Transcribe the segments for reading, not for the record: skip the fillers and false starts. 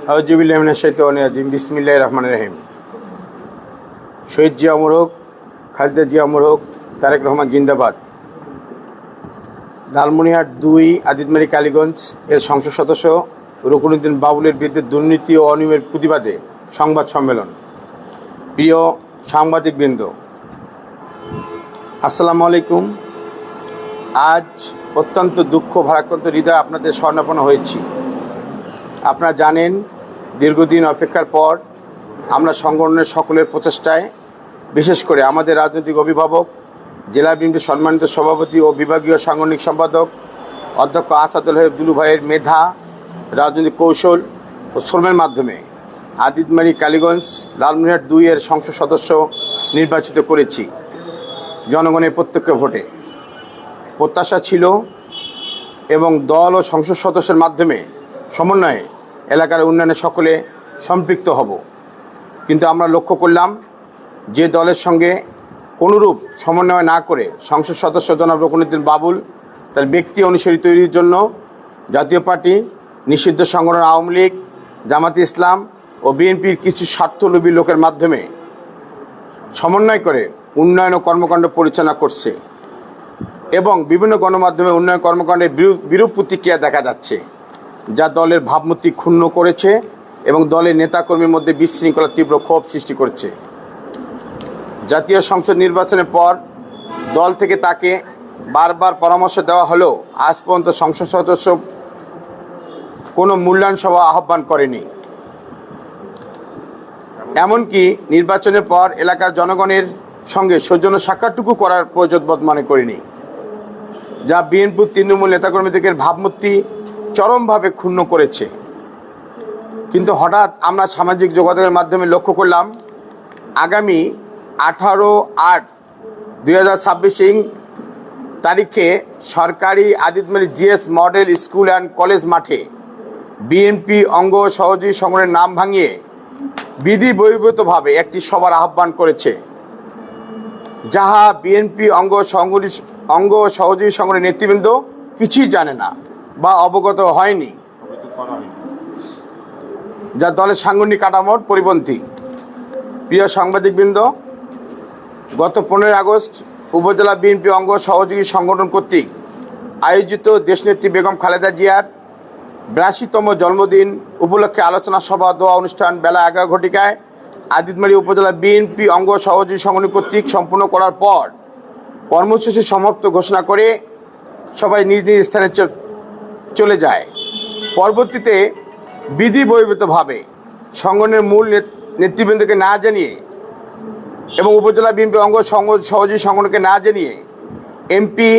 আউযুবিল্লাহি মিনাশ শাইতানির রাজিম। বিসমিল্লাহির রহমানির রহিম। শহীদ জিয়া অমর হোক, খালেদা জিয়া অমর হোক, তারেক রহমান জিন্দাবাদ। লালমনিরহাট ২ আদিতমারি কালীগঞ্জ এর সংসদ সদস্য রুকনুদ্দিন বাবুলের বিরুদ্ধে দুর্নীতি ও অনিয়মের প্রতিবাদে সংবাদ সম্মেলন। প্রিয় সাংবাদিকবৃন্দ, আসসালামু আলাইকুম। আজ অত্যন্ত দুঃখ ভারাক্রান্ত হৃদয় আপনাদের স্মরণাপন্ন হয়েছি। আপনারা জানেন, দীর্ঘদিন অপেক্ষার পর আমরা সংগঠনের সকলের প্রচেষ্টায়, বিশেষ করে আমাদের রাজনৈতিক অভিভাবক, জেলা বিএনপির সম্মানিত সভাপতি ও বিভাগীয় সাংগঠনিক সম্পাদক অধ্যক্ষ আসাদুল হক দুলু ভাইয়ের মেধা, রাজনৈতিক কৌশল ও শ্রমের মাধ্যমে আদিতমারি কালীগঞ্জ লালমনিরহাট ২ এর সংসদ সদস্য নির্বাচিত করেছি জনগণের প্রত্যক্ষ ভোটে। প্রত্যাশা ছিল এবং দল ও সংসদ সদস্যের মাধ্যমে সমন্বয়ে এলাকার উন্নয়নে সকলে সম্পৃক্ত হব। কিন্তু আমরা লক্ষ্য করলাম যে দলের সঙ্গে কোনোরূপ সমন্বয় না করে সংসদ সদস্য জনাব রুকনুদ্দিন বাবুল তার ব্যক্তি অনুসারী তৈরির জন্য জাতীয় পার্টি, নিষিদ্ধ সংগঠন আওয়ামী লীগ, জামাতে ইসলাম ও বিএনপির কিছু স্বার্থলোভী লোকের মাধ্যমে সমন্বয় করে উন্নয়ন ও কর্মকাণ্ড পরিচালনা করছে এবং বিভিন্ন গণমাধ্যমে উন্নয়ন কর্মকাণ্ডের বিরূপ প্রতিক্রিয়া দেখা যাচ্ছে, যা দলের ভাবমূর্তি ক্ষুণ্ণ করেছে এবং দলের নেতাকর্মীর মধ্যে বিশৃঙ্খলা তীব্র ক্ষোভ সৃষ্টি করছে। জাতীয় সংসদ নির্বাচনের পর দল থেকে তাকে বারবার পরামর্শ দেওয়া হলেও আজ পর্যন্ত সংসদ সদস্য কোনো মূল্যায়ন সভা আহ্বান করেনি। এমনকি নির্বাচনের পর এলাকার জনগণের সঙ্গে সৌজন্য সাক্ষাৎটুকু করার প্রয়োজন বোধ মনে করেনি, যা বিএনপির তৃণমূল নেতাকর্মীদের ভাবমূর্তি চরমভাবে ক্ষুণ্ণ করেছে। কিন্তু হঠাৎ আমরা সামাজিক যোগাযোগের মাধ্যমে লক্ষ্য করলাম, আগামী 18/8/2026 তারিখে সরকারি Aditmari GS model school and college মাঠে বিএনপি অঙ্গ সহযোগী সংগঠনের নাম ভাঙিয়ে বিধি বহির্ভূতভাবে একটি সভার আহ্বান করেছে, যাহা বিএনপি অঙ্গ সহযোগী সংগঠনের নেতৃবৃন্দ কিছুই জানে না বা অবগত হয়নি, যা দলের সাংগঠনিক কাঠামোর পরিপন্থী। প্রিয় সাংবাদিকবৃন্দ, গত 15 আগস্ট উপজেলা বিএনপি অঙ্গ সহযোগী সংগঠন কর্তৃক আয়োজিত দেশনেত্রী বেগম খালেদা জিয়ার 82তম জন্মদিন উপলক্ষে আলোচনা সভা দোয়া অনুষ্ঠান বেলা 11 ঘটিকায় আদিতমারি উপজেলা বিএনপি অঙ্গ সহযোগী সংগঠন কর্তৃক সম্পন্ন করার পর কর্মসূচি সমাপ্ত ঘোষণা করে সবাই নিজ নিজ স্থানে চলে যায়। পরবর্তীতে বিধি বহির্ভূতভাবে সংগঠনের মূল নেতৃবৃন্দকে না জানিয়ে এবং উপজেলা বিএনপি অঙ্গ সহযোগী সংগঠনকে না জানিয়ে এমপি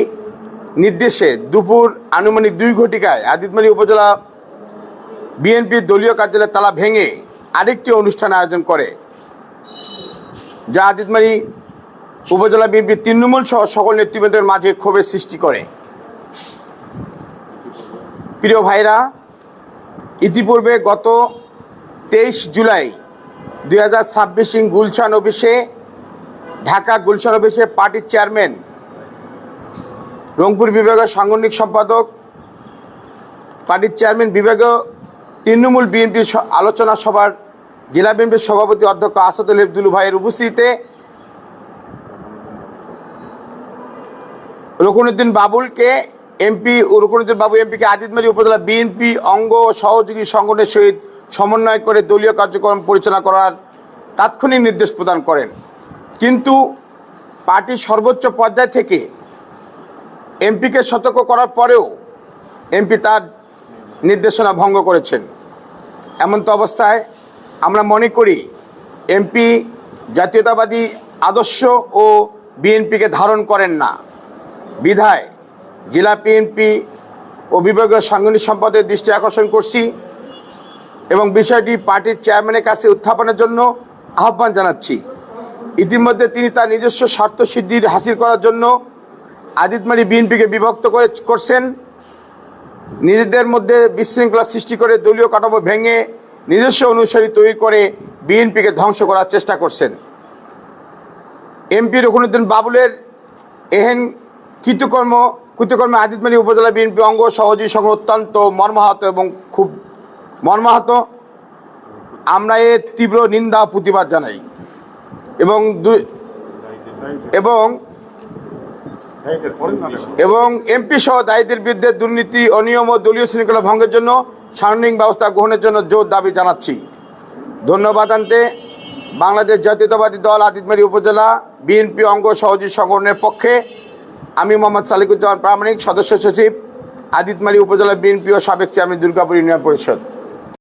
নির্দেশে দুপুর আনুমানিক 2 ঘটিকায় আদিতমারি উপজেলা বিএনপির দলীয় কার্যালয়ের তালা ভেঙে আরেকটি অনুষ্ঠান আয়োজন করে, যা আদিতমারি উপজেলা বিএনপির তৃণমূল সহ সকল নেতৃবৃন্দের মাঝে ক্ষোভের সৃষ্টি করে। প্রিয় ভাইরা, ইতিপূর্বে গত 23 জুলাই 2026 গুলশান অফিসে ঢাকা গুলশান অফিসে পার্টির চেয়ারম্যান, রংপুর বিভাগীয় সাংগঠনিক সম্পাদক, পার্টির চেয়ারম্যান বিভাগীয় তৃণমূল বিএনপির আলোচনা সভার জেলা বিএনপির সভাপতি অধ্যক্ষ আসাদুল হক দুলু ভাইয়ের উপস্থিতিতে রুকনুদ্দিন বাবু এমপিকে আদিতমারি উপজেলা বিএনপি অঙ্গ সহযোগী সংগঠনের সহিত সমন্বয় করে দলীয় কার্যক্রম পরিচালনা করার তাৎক্ষণিক নির্দেশ প্রদান করেন। কিন্তু পার্টির সর্বোচ্চ পর্যায় থেকে এমপিকে সতর্ক করার পরেও এমপি তার নির্দেশনা ভঙ্গ করেছেন। এমন অবস্থায় আমরা মনে করি এমপি জাতীয়তাবাদী আদর্শ ও বিএনপিকে ধারণ করেন না, বিধায় জেলা বিএনপি ও বিভাগীয় সাংগঠনিক সম্পাদকের দৃষ্টি আকর্ষণ করছি এবং বিষয়টি পার্টির চেয়ারম্যানের কাছে উত্থাপনের জন্য আহ্বান জানাচ্ছি। ইতিমধ্যে তিনি তার নিজস্ব স্বার্থ সিদ্ধি হাসিল করার জন্য আদিতমারি বিএনপিকে বিভক্ত করছেন, নিজেদের মধ্যে বিশৃঙ্খলা সৃষ্টি করে দলীয় কাঠামো ভেঙে নিজস্ব অনুসারী তৈরি করে বিএনপিকে ধ্বংস করার চেষ্টা করছেন। এমপি রুকনুদ্দিন বাবুলের এহেন কৃতকর্মে আদিতমারি উপজেলা বিএনপি অঙ্গ সহযোগী সংগঠন অত্যন্ত মর্মাহত এবং খুব মর্মাহত আমরা এর তীব্র নিন্দা ও প্রতিবাদ জানাই এবং এবং এবং এমপি সহ দায়ীদের বিরুদ্ধে দুর্নীতি অনিয়ম ও দলীয় শৃঙ্খলা ভঙ্গের জন্য সাংগঠনিক ব্যবস্থা গ্রহণের জন্য জোর দাবি জানাচ্ছি। ধন্যবাদ আনতে বাংলাদেশ জাতীয়তাবাদী দল আদিতমারী উপজেলা বিএনপি অঙ্গ সহযোগী সংগঠনের পক্ষে আমি মোহাম্মদ সালিকুজ্জামান প্রামাণিক, সদস্য সচিব, আদিতমারী উপজেলা বিএনপি ও সাবেক চেয়ারম্যান, দুর্গাপুর ইউনিয়ন পরিষদ।